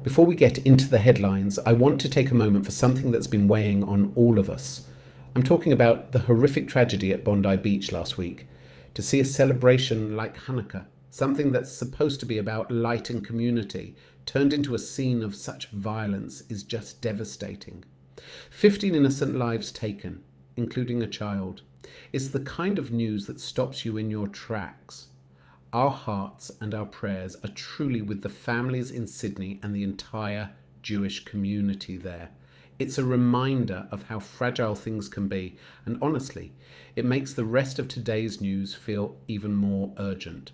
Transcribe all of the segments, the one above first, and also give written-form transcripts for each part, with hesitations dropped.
Before we get into the headlines, I want to take a moment for something that's been weighing on all of us. I'm talking about the horrific tragedy at Bondi Beach last week. To see a celebration like Hanukkah, something that's supposed to be about light and community, turned into a scene of such violence is just devastating. 15 innocent lives taken, including a child. It's the kind of news that stops you in your tracks. Our hearts and our prayers are truly with the families in Sydney and the entire Jewish community there. It's a reminder of how fragile things can be, and honestly, it makes the rest of today's news feel even more urgent.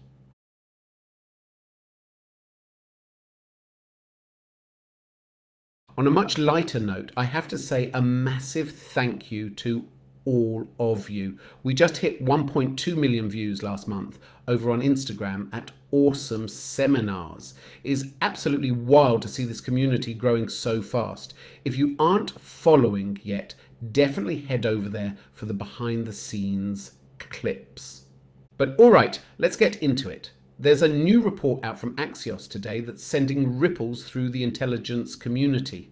On a much lighter note, I have to say a massive thank you to all of you. We just hit 1.2 million views last month over on Instagram at Awesome Seminars. It is absolutely wild to see this community growing so fast. If you aren't following yet, definitely head over there for the behind the scenes clips. But all right, let's get into it. There's a new report out from Axios today that's sending ripples through the intelligence community.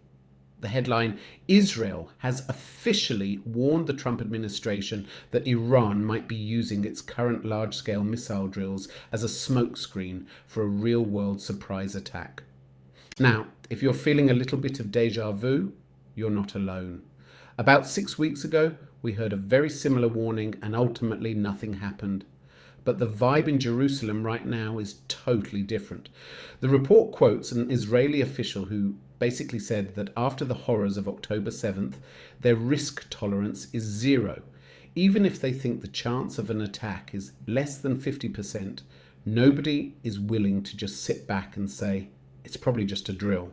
The headline, Israel has officially warned the Trump administration that Iran might be using its current large-scale missile drills as a smokescreen for a real-world surprise attack. Now, if you're feeling a little bit of déjà vu, you're not alone. About 6 weeks ago, we heard a very similar warning and ultimately nothing happened. But the vibe in Jerusalem right now is totally different. The report quotes an Israeli official who basically said that after the horrors of October 7th, their risk tolerance is zero. Even if they think the chance of an attack is less than 50%, nobody is willing to just sit back and say, it's probably just a drill.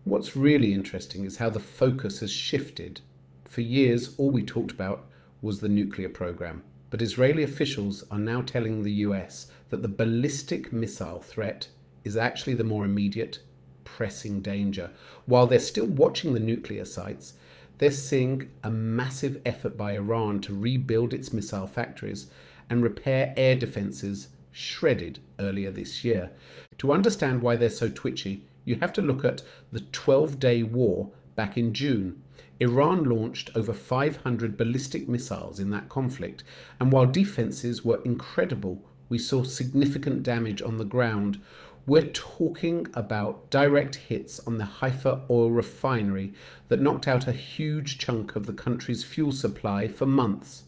What's really interesting is how the focus has shifted. For years, all we talked about was the nuclear program. But Israeli officials are now telling the US that the ballistic missile threat is actually the more immediate, pressing danger. While they're still watching the nuclear sites, they're seeing a massive effort by Iran to rebuild its missile factories and repair air defenses shredded earlier this year. To understand why they're so twitchy, you have to look at the 12-day war back in June. Iran launched over 500 ballistic missiles in that conflict, and while defenses were incredible, we saw significant damage on the ground. We're talking about direct hits on the Haifa oil refinery that knocked out a huge chunk of the country's fuel supply for months.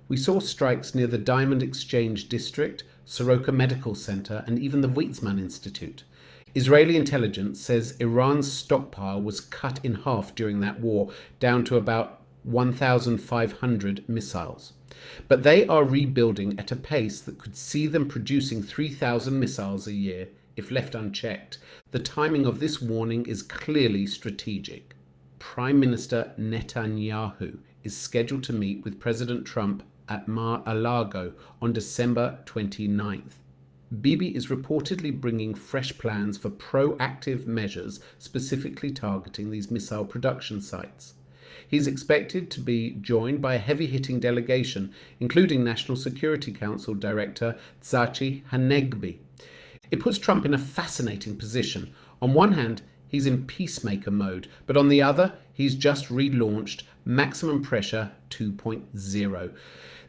We saw strikes near the Diamond Exchange District, Soroka Medical Center, and even the Weizmann Institute. Israeli intelligence says Iran's stockpile was cut in half during that war, down to about 1,500 missiles. But they are rebuilding at a pace that could see them producing 3,000 missiles a year if left unchecked. The timing of this warning is clearly strategic. Prime Minister Netanyahu is scheduled to meet with President Trump at Mar-a-Lago on December 29th. Bibi is reportedly bringing fresh plans for proactive measures specifically targeting these missile production sites. He's expected to be joined by a heavy-hitting delegation, including National Security Council Director Tzachi Hanegbi. It puts Trump in a fascinating position. On one hand, he's in peacemaker mode, but on the other, he's just relaunched Maximum Pressure 2.0.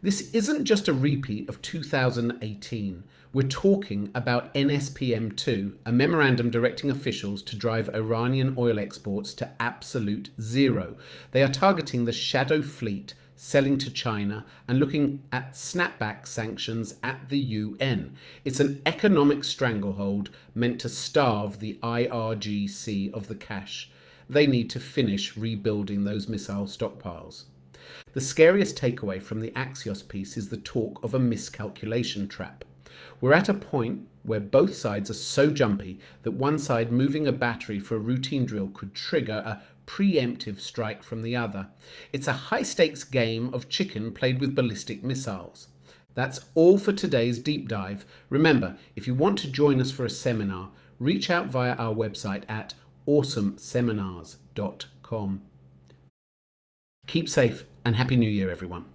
This isn't just a repeat of 2018. We're talking about NSPM2, a memorandum directing officials to drive Iranian oil exports to absolute zero. They are targeting the shadow fleet, selling to China, and looking at snapback sanctions at the UN. It's an economic stranglehold meant to starve the IRGC of the cash. They need to finish rebuilding those missile stockpiles. The scariest takeaway from the Axios piece is the talk of a miscalculation trap. We're at a point where both sides are so jumpy that one side moving a battery for a routine drill could trigger a pre-emptive strike from the other. It's a high-stakes game of chicken played with ballistic missiles. That's all for today's deep dive. Remember, if you want to join us for a seminar, reach out via our website at awesomeseminars.com. Keep safe and Happy New Year, everyone.